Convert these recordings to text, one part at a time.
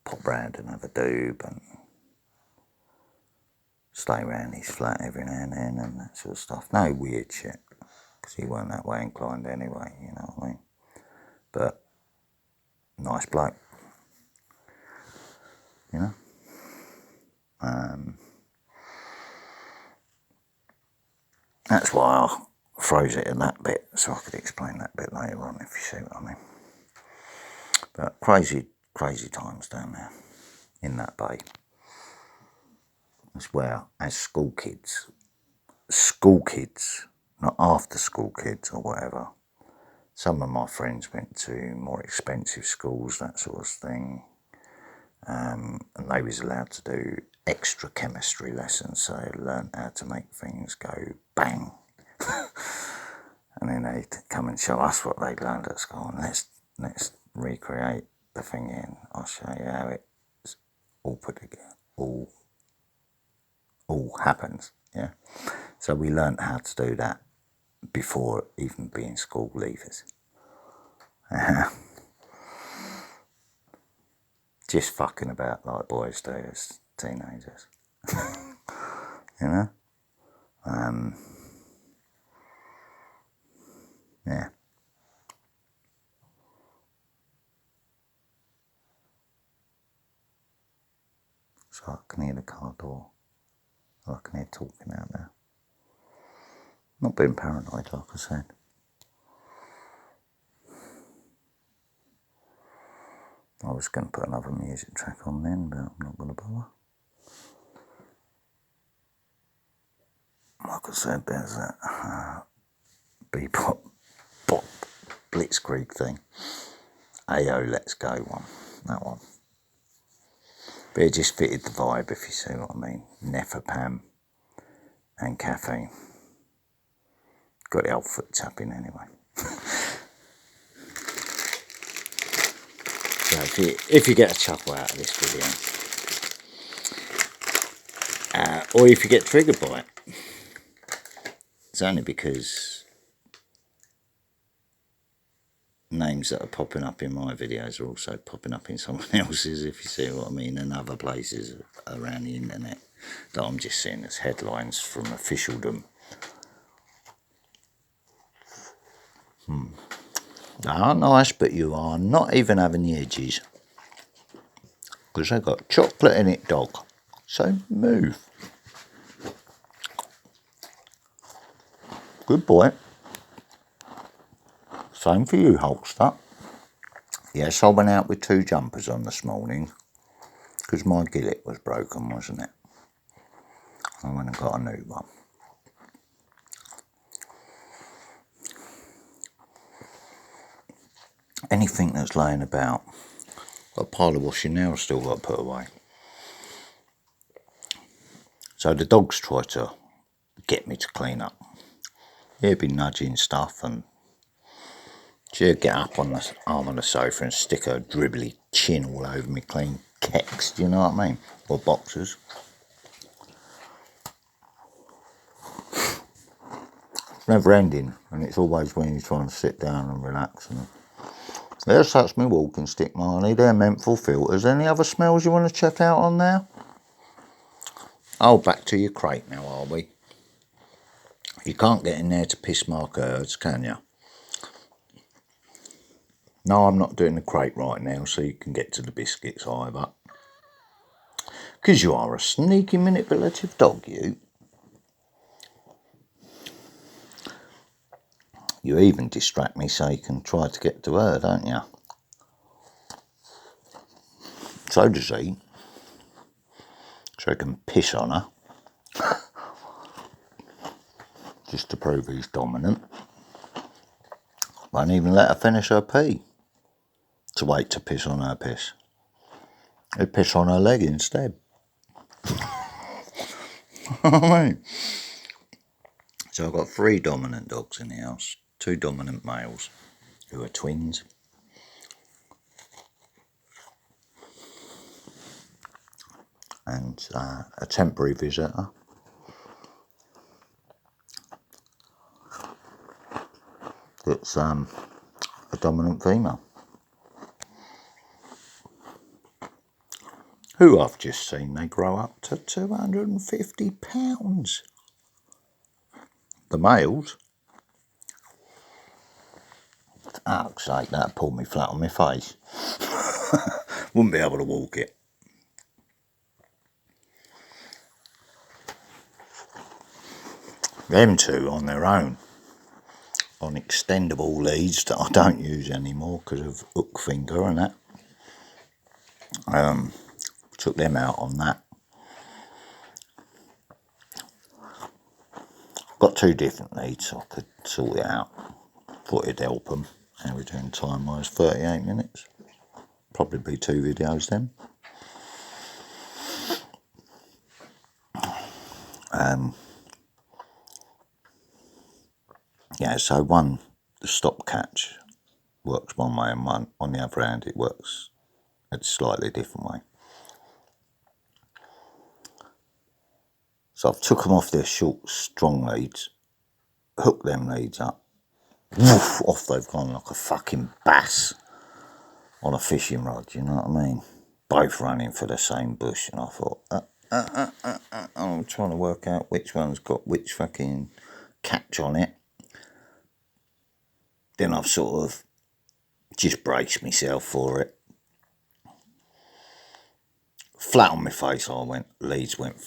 pop round and have a doob and stay around his flat every now and then and that sort of stuff. No weird shit, because he weren't that way inclined anyway, you know what I mean? But nice bloke, you know. That's why I froze it in that bit, so I could explain that bit later on, if you see what I mean. But crazy, crazy times down there in that bay. That's where, as school kids, not after school kids or whatever, some of my friends went to more expensive schools, that sort of thing, and they was allowed to do extra chemistry lessons, so they learnt how to make things go bang. And then they'd come and show us what they'd learned at school, and let's recreate the thing in. I'll show you how it's all put together, all happens, yeah. So we learnt how to do that before even being school leavers. Just fucking about like boys do as teenagers, you know. Yeah. So I can hear the car door. I can hear talking out there. Not being paranoid, like I said. I was going to put another music track on then, but I'm not going to bother. Like I said, there's that bebop, bop, blitzkrieg thing. Ayo, let's go one. That one. But it just fitted the vibe, if you see what I mean. Nefapam and caffeine. Got the old foot tapping anyway. So if you get a chuckle out of this video, or if you get triggered by it, it's only because names that are popping up in my videos are also popping up in someone else's, if you see what I mean, and other places around the internet that I'm just seeing as headlines from officialdom. Ah, nice, but you are not even having the edges, because they've got chocolate in it, dog. So move. Good boy. Same for you, Hulkster. Yes, I went out with 2 jumpers on this morning, because my gillet was broken, wasn't it? I went and got a new one. Anything that's laying about, got a pile of washing now I've still got to put away. So the dogs try to get me to clean up. He'd be nudging stuff, and she'd get up on the arm of the sofa and stick her dribbly chin all over me clean kecks, do you know what I mean? Or boxers. It's never ending, and it's always when you're trying to sit down and relax. And there's that's me walking stick, Marnie. They're menthol filters. Any other smells you want to check out on there? Oh, back to your crate now, are we? You can't get in there to piss Mark Herds, can you? No, I'm not doing the crate right now, so you can get to the biscuits either. Because you are a sneaky manipulative dog, you. You even distract me so you can try to get to her, don't you? So does he. So he can piss on her. Just to prove he's dominant. Won't even let her finish her pee. To wait to piss on her piss. He'd piss on her leg instead. So I've got 3 dominant dogs in the house. 2 dominant males who are twins. And a temporary visitor. It's a dominant female. who I've just seen they grow up to £250. The males, fuck's sake, that'd pull me flat on my face. Wouldn't be able to walk it. Them two on their own, on extendable leads that I don't use anymore because of hook finger and that. Took them out on that. Got two different leads, so I could sort it out. Thought it'd help them. How we're doing time-wise, 38 minutes. Probably be 2 videos then. Yeah, so one, the stop catch works one way, and one on the other hand it works a slightly different way. So I've took them off their short, strong leads, hooked them leads up, woof, off they've gone like a fucking bass on a fishing rod, you know what I mean? Both running for the same bush, and I thought, I'm trying to work out which one's got which fucking catch on it. Then I've sort of just braced myself for it. Flat on my face, leads went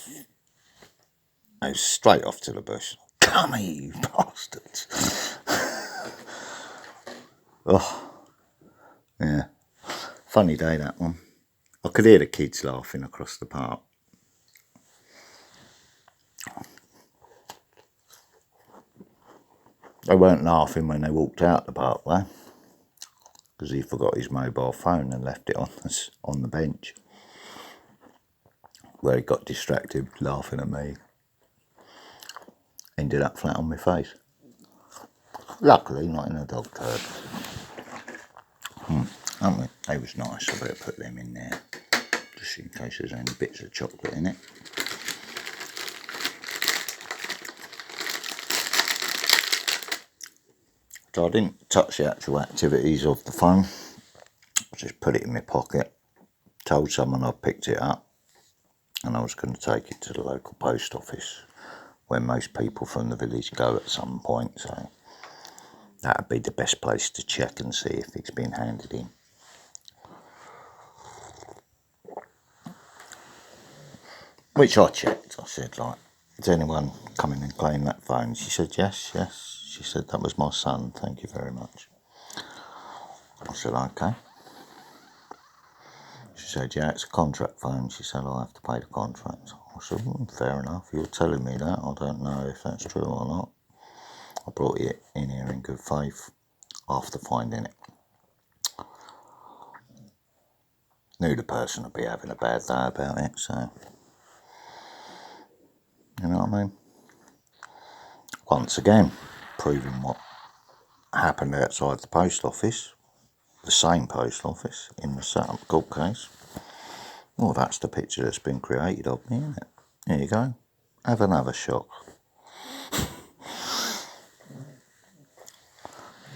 straight off to the bush. Come here, you bastards. Oh, yeah. Funny day, that one. I could hear the kids laughing across the park. They weren't laughing when they walked out the park, though, because he forgot his mobile phone and left it on the bench, where he got distracted laughing at me. Ended up flat on my face. Luckily, not in a dog turd. They was nice. I better put them in there, just in case there's any bits of chocolate in it. So I didn't touch the actual activities of the phone. I just put it in my pocket. Told someone I picked it up, and I was going to take it to the local post office, where most people from the village go at some point. So that'd be the best place to check and see if it's been handed in. Which I checked. I said, like, is anyone coming and claim that phone? She said, yes. She said, that was my son, thank you very much. I said, okay. She said, yeah, it's a contract phone. She said, I'll have to pay the contract. I said, fair enough, you're telling me that. I don't know if that's true or not. I brought it in here in good faith after finding it. Knew the person would be having a bad day about it, so, you know what I mean? Once again, proving what happened outside the post office, the same post office in the set-up court case. Well, that's the picture that's been created of me, isn't it? There you go. Have another shock.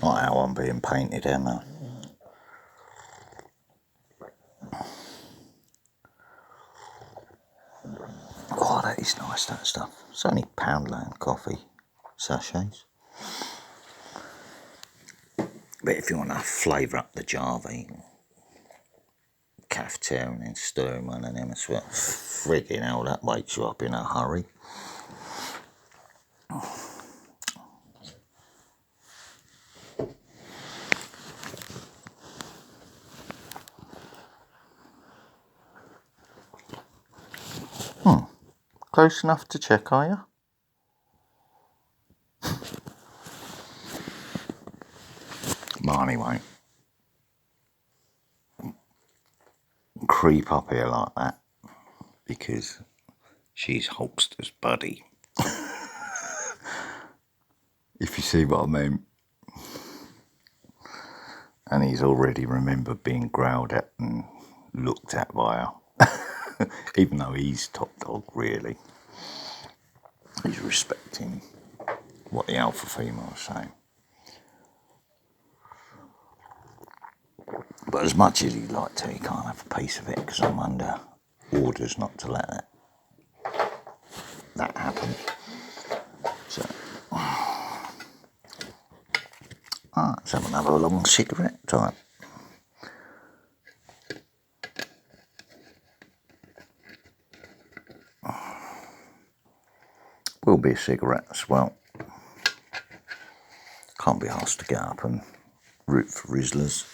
Not how I'm being painted, Emma. Oh, that is nice, that stuff. It's only Poundland coffee sachets. But if you want to flavour up the Java, you can cafetiere and then stir in one of them as well. Friggin' hell, that wakes you up in a hurry. Close enough to check, are you? Marnie won't creep up here like that because she's Hulkster's buddy. If you see what I mean. And he's already remembered being growled at and looked at by her. Even though he's top dog, really. He's respecting what the alpha female is saying. But as much as he'd like to, he can't have a piece of it because I'm under orders not to let that happen. So, let's have another long cigarette time. Will be a cigarette as well. Can't be asked to get up and root for Rizlas.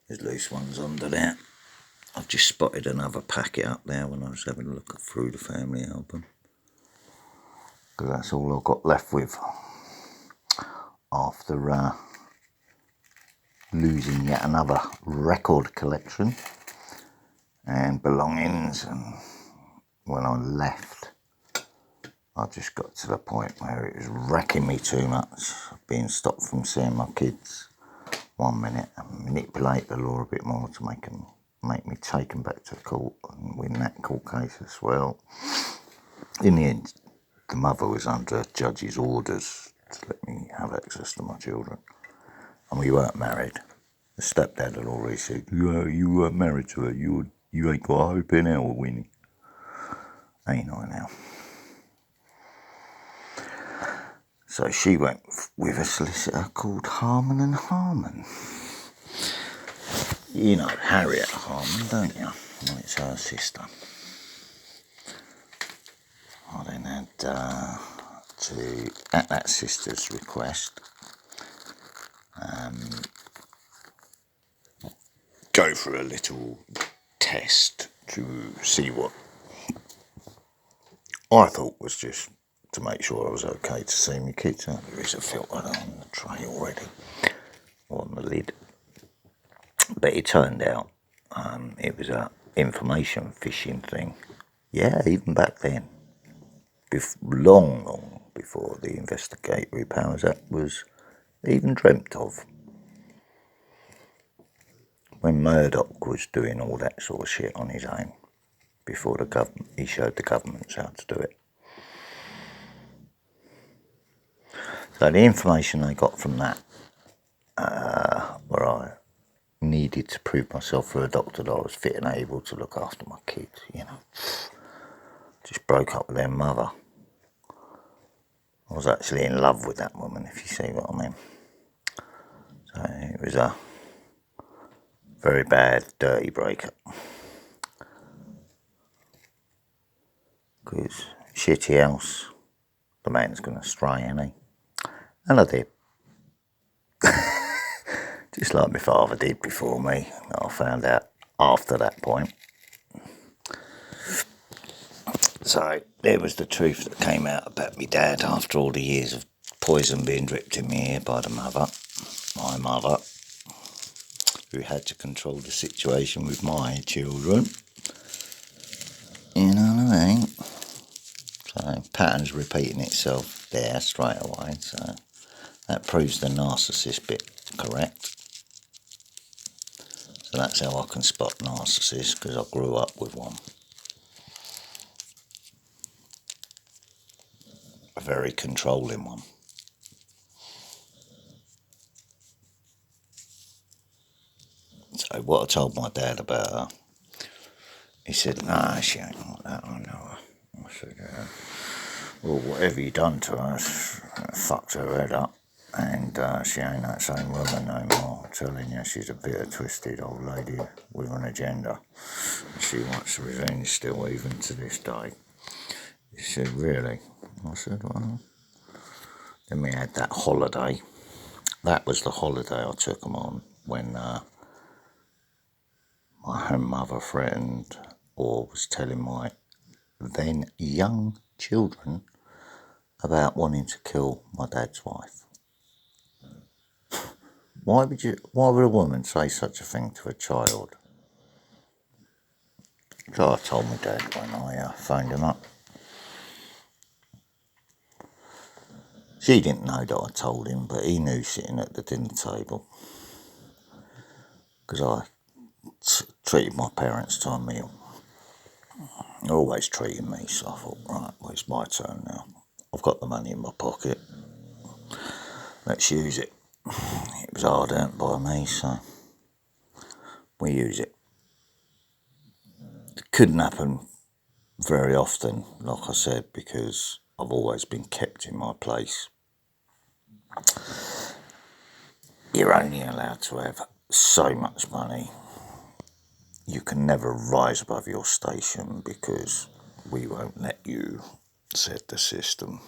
There's loose ones under there. I've just spotted another packet up there when I was having a look through the family album. Because that's all I've got left with after losing yet another record collection and belongings. And when I left, I just got to the point where it was wrecking me too much, being stopped from seeing my kids 1 minute and manipulate the law a bit more to make me take them back to court and win that court case as well. In the end, the mother was under judge's orders to let me have access to my children, and we weren't married. The stepdad had already said, you weren't married to her, you ain't got a hope in hell, Winnie. Ain't I now? So she went with a solicitor called Harman and Harman. You know Harriet Harman, don't you? Well, it's her sister. I then had to, at that sister's request, go for a little test to see what I thought was just to make sure I was okay to see my kids. There is a filter on the tray already, on the lid. But it turned out it was a information phishing thing. Yeah, even back then. Long before the Investigatory Powers Act was even dreamt of. When Murdoch was doing all that sort of shit on his own, before the government, he showed the governments how to do it. So the information I got from that, where I needed to prove myself for a doctor that I was fit and able to look after my kids, just broke up with their mother. I was actually in love with that woman, if you see what I mean. So it was a very bad, dirty breakup. Because shitty else, the man's going to stray, ain't he? And I did. Just like my father did before me. I found out after that point. So there was the truth that came out about me dad after all the years of poison being dripped in my ear by my mother, who had to control the situation with my children. You know what I mean? So pattern's repeating itself there straight away. So that proves the narcissist bit correct. So that's how I can spot narcissists, because I grew up with one. A very controlling one. So what I told my dad about her, he said, nah, she ain't like that, I know her. I said, well, whatever you done to her, fucked her head up. And she ain't that same woman no more. I'm telling you, she's a bitter, twisted old lady with an agenda. She wants revenge still, even to this day. He said, really? I said, well. Then we had that holiday. That was the holiday I took them on when my home mother threatened or was telling my then young children about wanting to kill my dad's wife. Why would a woman say such a thing to a child? So I told my dad when I phoned him up. She didn't know that I told him, but he knew sitting at the dinner table. Because I treated my parents to a meal. They're always treating me, so I thought, right, well, it's my turn now. I've got the money in my pocket. Let's use it. It was hard earned by me, so we use it. couldn't happen very often, like I said, because I've always been kept in my place. You're only allowed to have so much money. You can never rise above your station because we won't let you, said the system.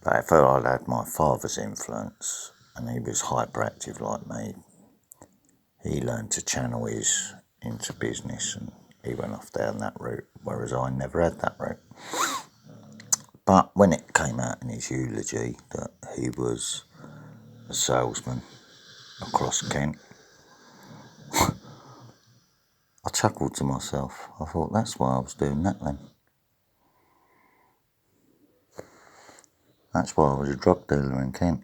But if I'd had my father's influence, and he was hyperactive like me, he learned to channel his into business and he went off down that route, whereas I never had that route. But when it came out in his eulogy that he was a salesman across Kent, I chuckled to myself. I thought, that's why I was doing that then. That's why I was a drug dealer in Kent.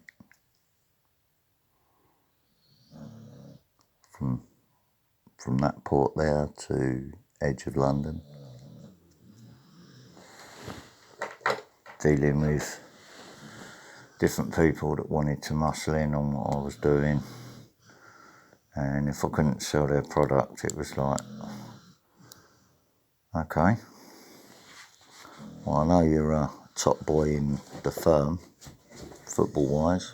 From that port there to edge of London, dealing with different people that wanted to muscle in on what I was doing, and if I couldn't sell their product, it was like, okay, well, I know you're a top boy in the firm, football wise.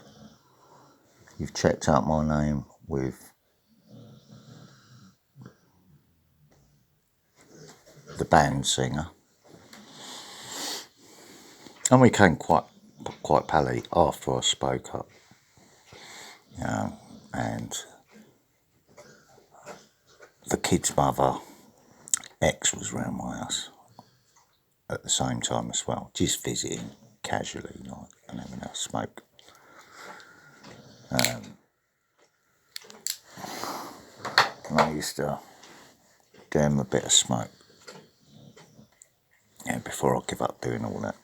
You've checked out my name with the band singer, and we came quite pally after I spoke up, and the kid's mother, ex, was round my house at the same time as well, just visiting casually, like, and having a smoke. And I used to give him a bit of smoke, before I give up doing all that.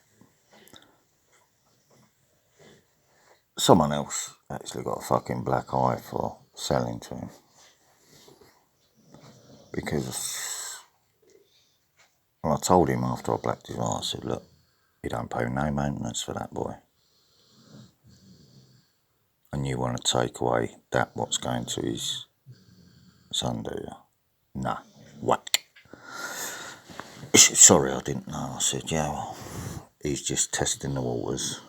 Someone else actually got a fucking black eye for selling to him, because when I told him after I blacked his eye, I said, look, you don't pay no maintenance for that boy, and you want to take away that what's going to his son, do you? Nah, whack. He said, sorry, I didn't know. I said, yeah, well, he's just testing the waters,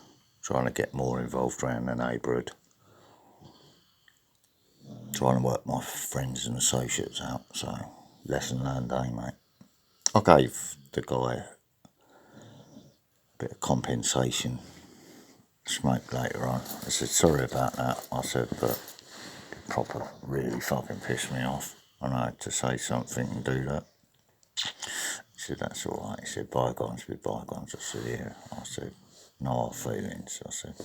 trying to get more involved around the neighbourhood, trying to work my friends and associates out, so lesson learned, eh, mate? I gave the guy a bit of compensation smoke later on. I said, sorry about that. I said, but it proper really fucking pissed me off, and I had to say something and do that. He said, that's all right. He said, bygones be bygones. I said, yeah. I said, no hard feelings. I said,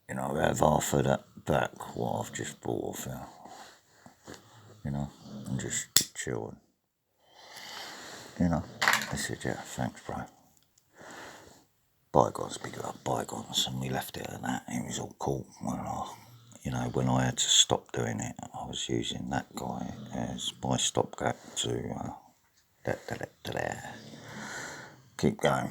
you know, have half of that back, what I've just bought off you know, and just chill. You know, I said, yeah, thanks, bro. Bygones be bygones, and we left it at that. It was all cool. When I had to stop doing it, I was using that guy as my stopgap to keep going.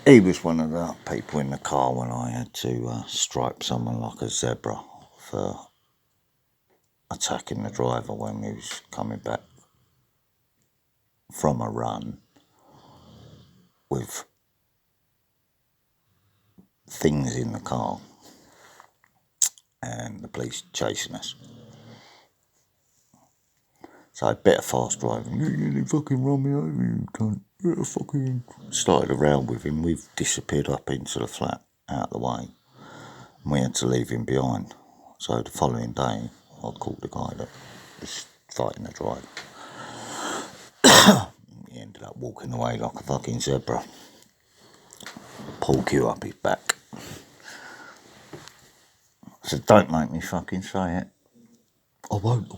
He was one of the people in the car when I had to stripe someone like a zebra for attacking the driver when he was coming back from a run with things in the car and the police chasing us. So a bit of fast driving. They fucking run me over, you cunt. Yeah, fucking started around with him. We've disappeared up into the flat, out of the way, and we had to leave him behind. So the following day, I called the guy that was fighting the driver. He ended up walking away like a fucking zebra. Pull Q up his back. I said, don't make me fucking say it. I won't.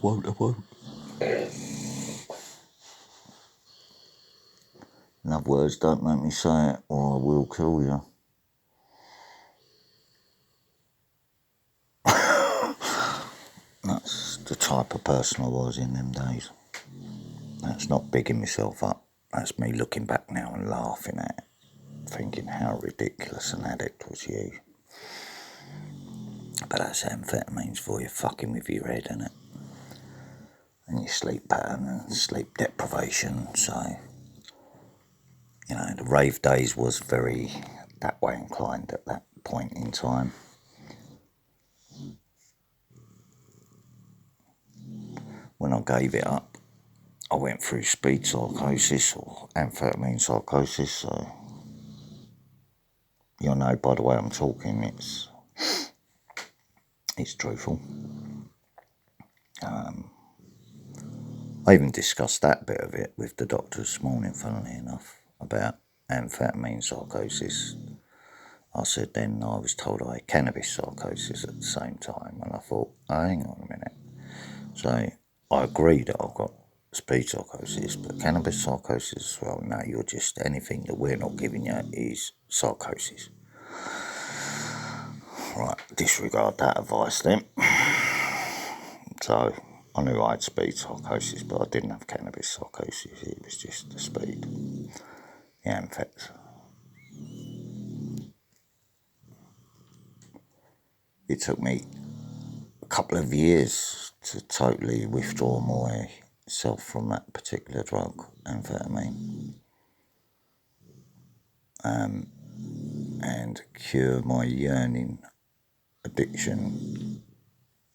In other words, don't make me say it or I will kill you. That's the type of person I was in them days. That's not bigging myself up. That's me looking back now and laughing at it, thinking how ridiculous an addict was you. But that's amphetamines for you, fucking with your head, innit? And your sleep pattern and sleep deprivation. So, the rave days was very that way inclined at that point in time. When I gave it up, I went through speed psychosis or amphetamine psychosis, so you'll know by the way I'm talking, it's truthful. I even discussed that bit of it with the doctor this morning, funnily enough, about amphetamine psychosis. I said then I was told I had cannabis psychosis at the same time, and I thought, hang on a minute. So I agree that I've got speed psychosis, but cannabis psychosis as well. No, you're just anything that we're not giving you is psychosis. Right, disregard that advice then. So I knew I had speed psychosis, but I didn't have cannabis psychosis. It was just the speed, the amphetamines. It took me a couple of years to totally withdraw myself from that particular drug, amphetamine, and cure my yearning addiction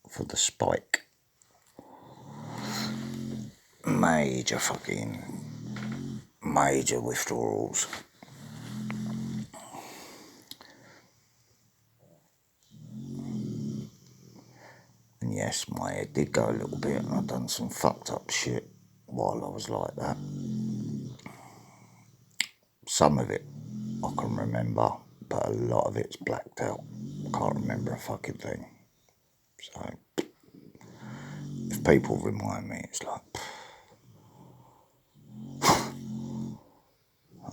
for the spike. Major withdrawals. And yes, my head did go a little bit, and I've done some fucked up shit while I was like that. Some of it I can remember, but a lot of it's blacked out. I can't remember a fucking thing. So, if people remind me, it's like,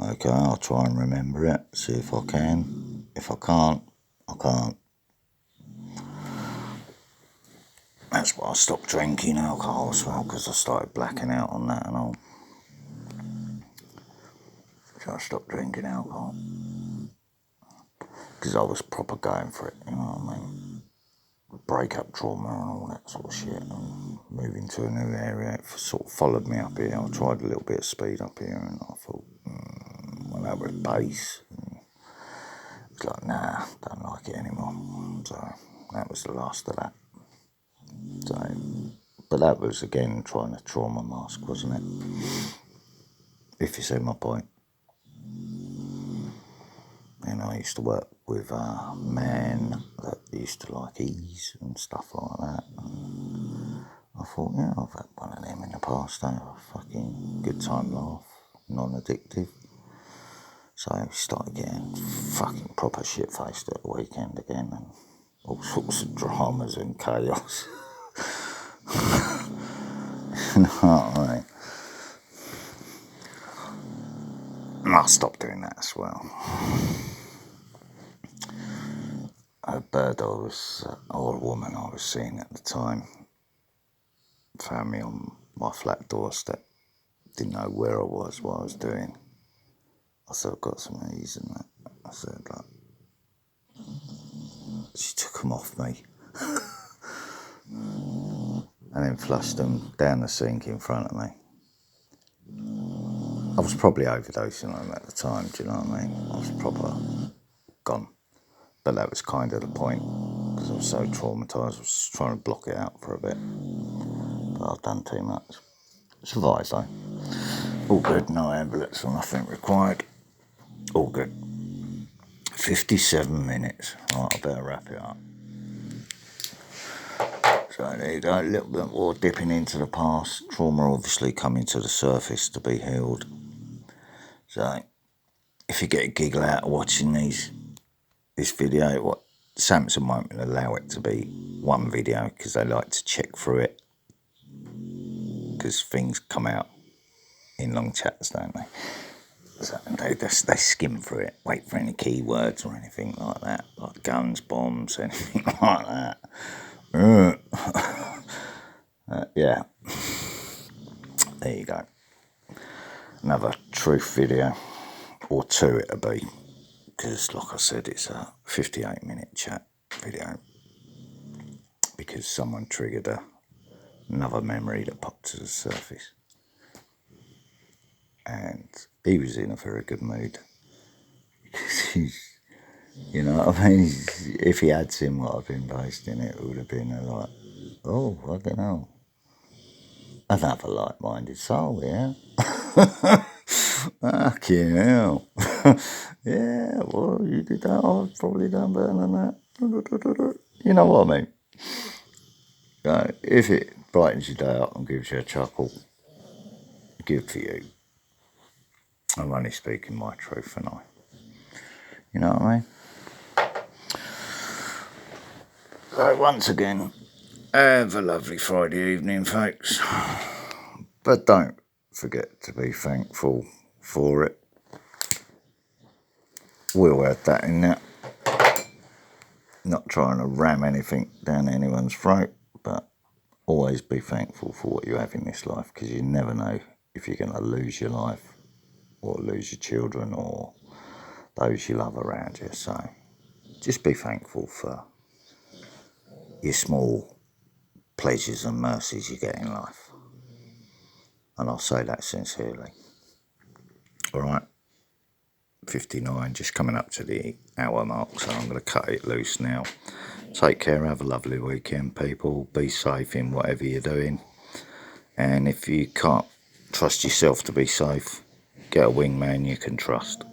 okay, I'll try and remember it, see if I can. If I can't, I can't. That's why I stopped drinking alcohol as well, because I started blacking out on that and all. So I stopped drinking alcohol. Because I was proper going for it, you know what I mean? Breakup trauma and all that sort of shit, and moving to a new area, it sort of followed me up here. I tried a little bit of speed up here, and I thought, well, that was bass. It's like, nah, don't like it anymore. So that was the last of that. So, but that was again trying to trauma mask, wasn't it? If you see my point. And I used to work with a man that used to like ease and stuff like that. And I thought, yeah, I've had one of them in the past. They were fucking good time laugh, non-addictive. So I started getting fucking proper shit-faced at the weekend again, and all sorts of dramas and chaos. You know what I mean? And I stopped doing that as well. A bird or a woman I was seeing at the time found me on my flat doorstep. Didn't know where I was, what I was doing. I said, I've got some ease in that. I said, like, she took them off me. And then flushed them down the sink in front of me. I was probably overdosing on them at the time, do you know what I mean? I was proper gone. But that was kind of the point, because I was so traumatised. I was just trying to block it out for a bit. But I've done too much. Survived though. All good, no ambulance or nothing required. All good. 57 minutes. Right, I better wrap it up. So there you go, a little bit more dipping into the past. Trauma obviously coming to the surface to be healed. So if you get a giggle out of watching this video, what Samsung won't allow it to be one video because they like to check through it, because things come out in long chats, don't they? So they skim through it, wait for any keywords or anything like that, like guns, bombs, anything like that. Yeah, there you go. Another truth video, or two it'll be, because like I said, it's a 58-minute chat video. because someone triggered another memory that popped to the surface. And he was in a very good mood. You know what I mean? If he had seen what I've been posting, it would have been like, oh, I don't know. Another like-minded soul, yeah? Fucking hell. Yeah, well, you did that. I've probably done better than that. You know what I mean? If it brightens your day up and gives you a chuckle, good for you. I'm only speaking my truth, and you know what I mean? So once again, have a lovely Friday evening, folks. But don't forget to be thankful for it. We'll add that in there. Not trying to ram anything down anyone's throat, but always be thankful for what you have in this life, because you never know if you're going to lose your life or lose your children or those you love around you. So just be thankful for your small pleasures and mercies you get in life. And I'll say that sincerely. All right, 59, just coming up to the hour mark, so I'm going to cut it loose now. Take care, have a lovely weekend, people. Be safe in whatever you're doing. And if you can't trust yourself to be safe, get a wingman you can trust.